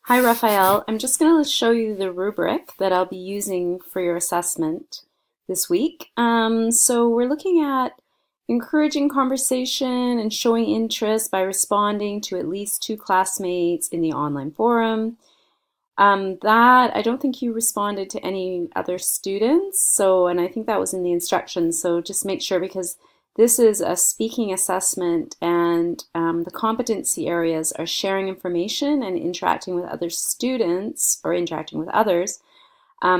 Hi, Raphael. I'm just going to show you the rubric that I'll be using for your assessment this week. So we're looking at encouraging conversation and showing interest by responding to at least two classmates in the online forum. That I don't think you responded to any other students, and I think that was in the instructions. So just make sure because this is a speaking assessment, and the competency areas are sharing information and interacting with other students or interacting with others.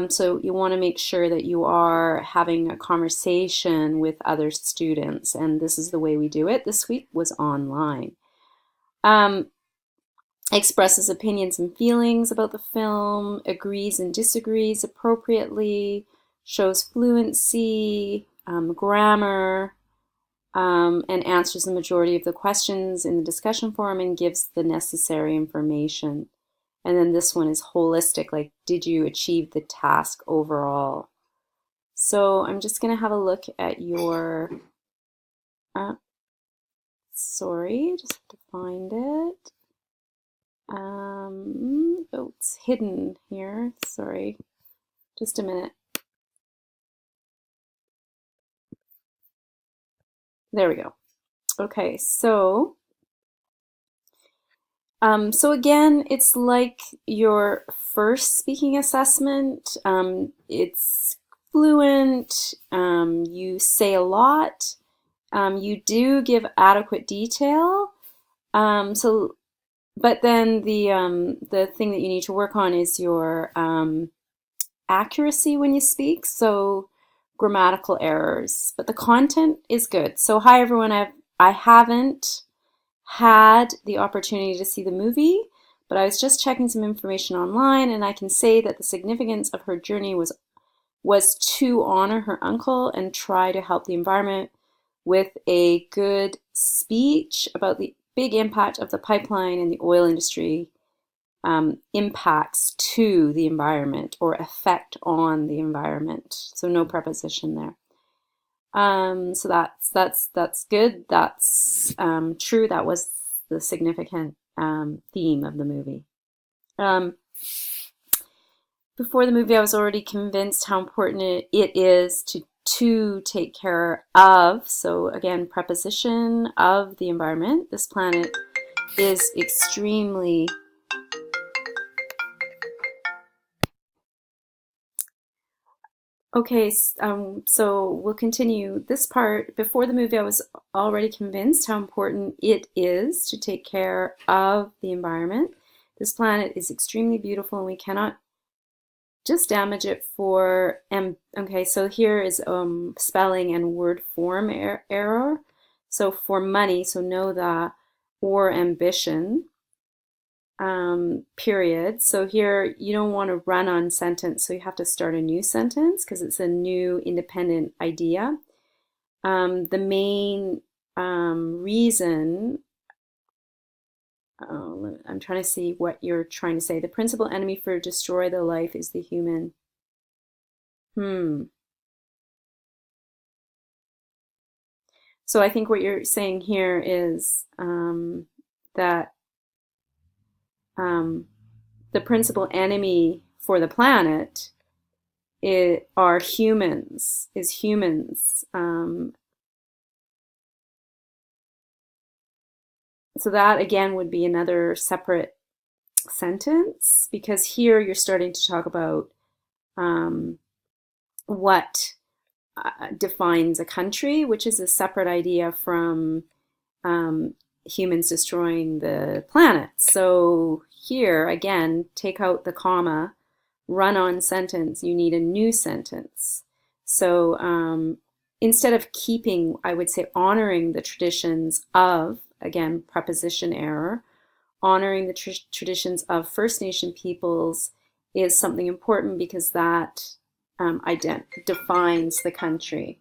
So you want to make sure that you are having a conversation with other students, and this is the way we do it. This week was online. Um, Expresses opinions and feelings about the film, agrees and disagrees appropriately, shows fluency, grammar, and answers the majority of the questions in the discussion forum and gives the necessary information. And then this one is holistic, like did you achieve the task overall? So I'm just going to have a look at your, sorry, just have to find it. Oh, it's hidden here. Sorry. Just a minute. There we go. Okay, so again, it's like your first speaking assessment. It's fluent. You say a lot. You do give adequate detail. So, but then the thing that you need to work on is your accuracy when you speak, so grammatical errors, but the content is good. So hi everyone, I haven't had the opportunity to see the movie, but I was just checking some information online, and I can say that the significance of her journey was to honor her uncle and try to help the environment with a good speech about the big impact of the pipeline and the oil industry impacts to the environment or effect on the environment. So no preposition there. So that's good. That's true. That was the significant theme of the movie. Um, Before the movie, I was already convinced how important it is to take care of. So again, preposition of the environment. This planet is extremely Okay, so we'll continue this part. Before the movie, I was already convinced how important it is to take care of the environment. This planet is extremely beautiful, and we cannot just damage it for. Okay, so here is spelling and word form error. So for money, so know that, or ambition period. So here you don't want to run on sentence, so you have to start a new sentence because it's a new independent idea. The main reason, I'm trying to see what you're trying to say. The principal enemy for destroy the life is the human. So I think what you're saying here is that the principal enemy for the planet are humans, is humans. So that again would be another separate sentence because here you're starting to talk about what defines a country, which is a separate idea from humans destroying the planet. So here again, take out the comma, run on sentence, you need a new sentence. So instead of keeping, I would say honoring the traditions of, again, preposition error, honoring the traditions of First Nation peoples is something important because that defines the country.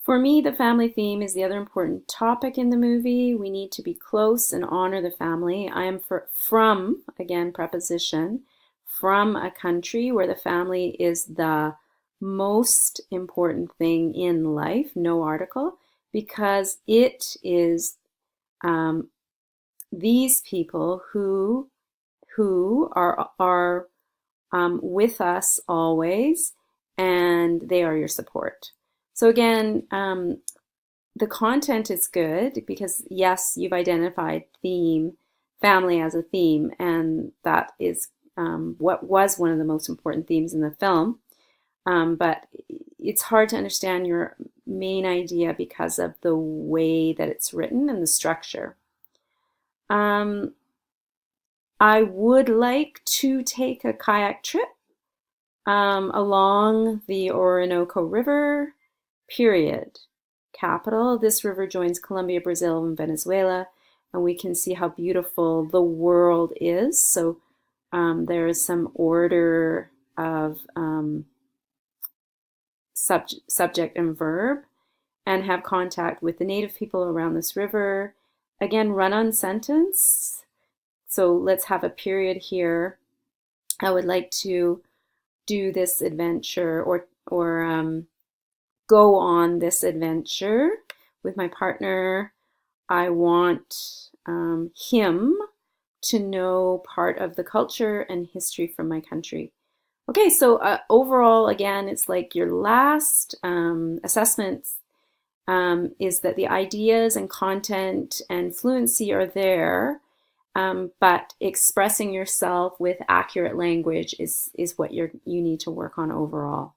For me, the family theme is the other important topic in the movie. We need to be close and honor the family. I am from, again, preposition, from a country where the family is the most important thing in life, no article, because it is these people who are with us always, and they are your support. So again, the content is good because yes, you've identified family as a theme, and that is what was one of the most important themes in the film. But it's hard to understand your main idea because of the way that it's written and the structure. I would like to take a kayak trip along the Orinoco River, period. Capital. This river joins Colombia, Brazil, and Venezuela, and we can see how beautiful the world is. So there is some order of subject and verb, and have contact with the native people around this river. Again, run-on sentence. So let's have a period here. I would like to do this adventure or go on this adventure with my partner. I want him to know part of the culture and history from my country. Okay, so overall, again, it's like your last assessments is that the ideas and content and fluency are there, but expressing yourself with accurate language is what you need to work on overall.